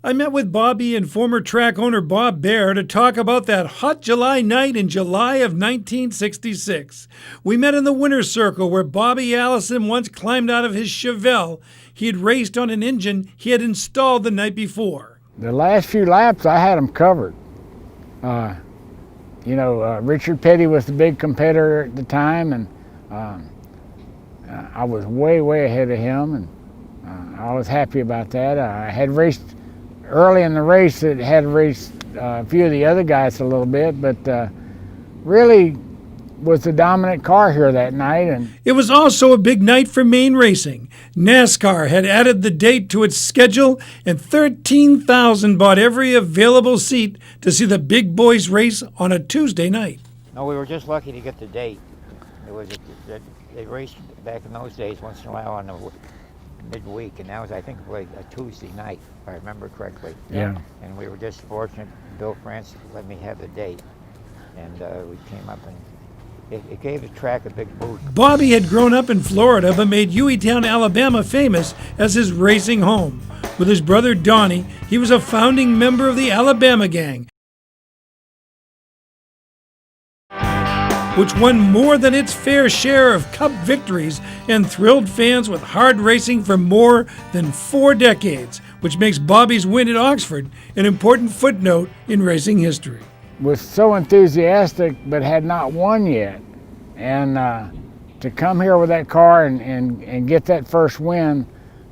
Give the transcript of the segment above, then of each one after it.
I met with Bobby and former track owner Bob Bahre to talk about that hot July night in July of 1966. We met in the winner's circle where Bobby Allison once climbed out of his Chevelle he had raced on an engine he had installed the night before. The last few laps, I had them covered. Richard Petty was the big competitor at the time, and I was way ahead of him, and I was happy about that. I had raced early in the race. It had raced a few of the other guys a little bit, but really was the dominant car here that night. And it was also a big night for Maine racing. NASCAR had added the date to its schedule, and 13,000 bought every available seat to see the big boys race on a Tuesday night. No, we were just lucky to get the date. They raced back in those days once in a while on a midweek, and that was, I think, like a Tuesday night, if I remember correctly. Yeah. And we were just fortunate. Bill Francis let me have the date, and we came up and it gave the track a big boost. Bobby had grown up in Florida but made Hueytown, Alabama famous as his racing home. With his brother Donnie, he was a founding member of the Alabama Gang, which won more than its fair share of Cup victories and thrilled fans with hard racing for more than 4 decades, which makes Bobby's win at Oxford an important footnote in racing history. Was so enthusiastic, but had not won yet. And to come here with that car and get that first win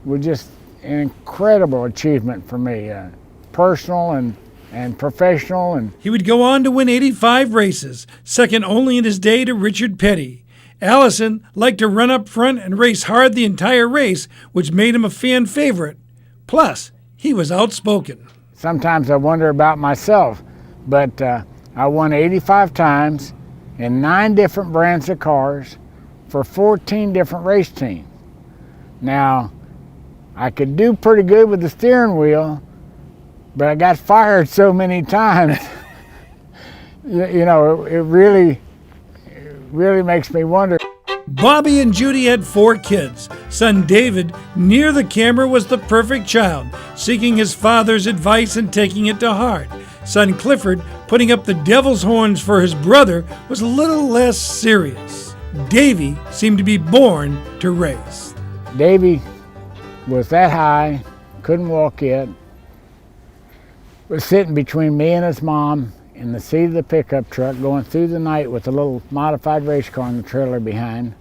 was just an incredible achievement for me, personal and professional. And he would go on to win 85 races, second only in his day to Richard Petty. Allison liked to run up front and race hard the entire race, which made him a fan favorite. Plus, he was outspoken. Sometimes I wonder about myself, but I won 85 times in 9 different brands of cars for 14 different race teams. Now, I could do pretty good with the steering wheel, but I got fired so many times. It really makes me wonder. Bobby and Judy had 4 kids. Son David, near the camera, was the perfect child, seeking his father's advice and taking it to heart. Son Clifford, putting up the devil's horns for his brother, was a little less serious. Davy seemed to be born to race. Davy was that high, couldn't walk yet, was sitting between me and his mom in the seat of the pickup truck going through the night with a little modified race car in the trailer behind.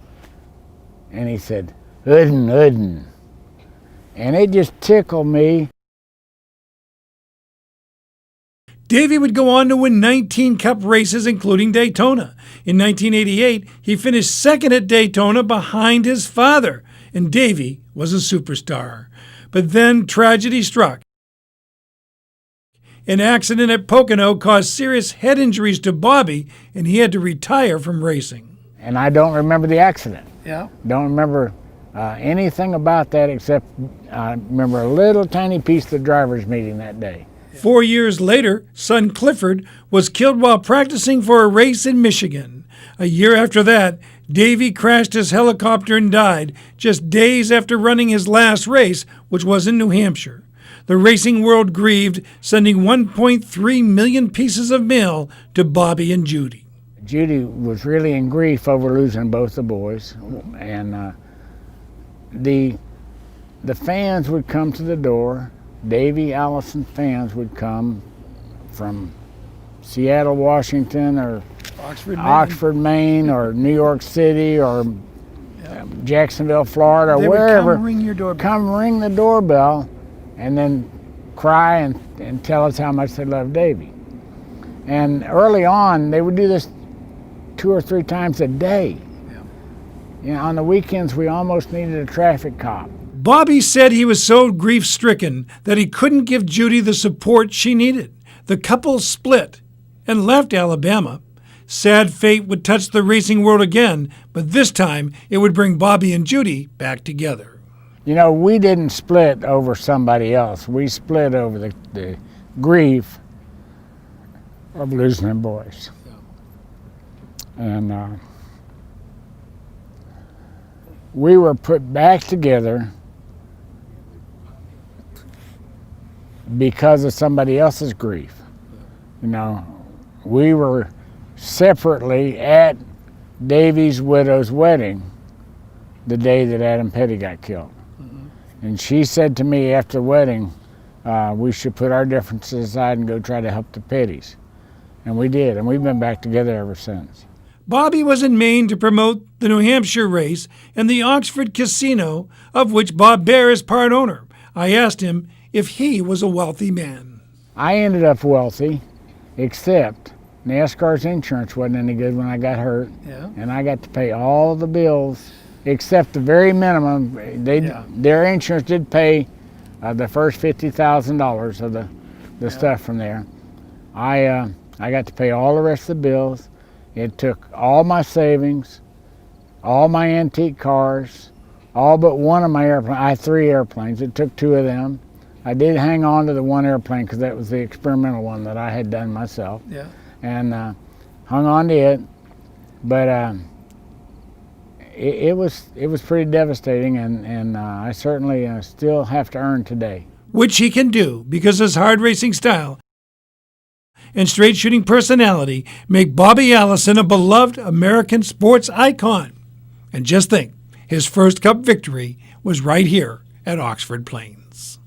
And he said, "Udden, udden." And it just tickled me. Davy would go on to win 19 Cup races, including Daytona. In 1988, he finished second at Daytona behind his father, and Davy was a superstar. But then tragedy struck. An accident at Pocono caused serious head injuries to Bobby, and he had to retire from racing. And I don't remember the accident. Yeah. Don't remember anything about that except I remember a little tiny piece of the driver's meeting that day. 4 years later, son Clifford was killed while practicing for a race in Michigan. A year after that, Davy crashed his helicopter and died just days after running his last race, which was in New Hampshire. The racing world grieved, sending 1.3 million pieces of mail to Bobby and Judy. Judy was really in grief over losing both the boys, and the fans would come to the door. Davy Allison fans would come from Seattle, Washington, or Oxford, Maine, or New York City, or Jacksonville, Florida, or wherever. Come ring your doorbell. Come ring the doorbell, and then cry and tell us how much they love Davy. And early on, they would do this 2 or 3 times a day. On the weekends, we almost needed a traffic cop. Bobby said he was so grief-stricken that he couldn't give Judy the support she needed. The couple split and left Alabama. Sad fate would touch the racing world again, but this time it would bring Bobby and Judy back together. We didn't split over somebody else. We split over the grief of losing them boys. And we were put back together because of somebody else's grief. You know, we were separately at Davy's widow's wedding the day that Adam Petty got killed. And she said to me after the wedding, we should put our differences aside and go try to help the Pettys. And we did, and we've been back together ever since. Bobby was in Maine to promote the New Hampshire race and the Oxford Casino, of which Bob Bahre is part owner. I asked him if he was a wealthy man. I ended up wealthy, except NASCAR's insurance wasn't any good when I got hurt, and I got to pay all the bills except the very minimum. Their insurance did pay the first $50,000 of the stuff from there. I got to pay all the rest of the bills. It took all my savings, all my antique cars, all but one of my airplanes. I had 3 airplanes. It took 2 of them. I did hang on to the one airplane because that was the experimental one that I had done myself. And hung on to it. But it was pretty devastating, and I certainly still have to earn today. Which he can do because his hard racing style and straight shooting personality make Bobby Allison a beloved American sports icon. And just think, his first Cup victory was right here at Oxford Plains.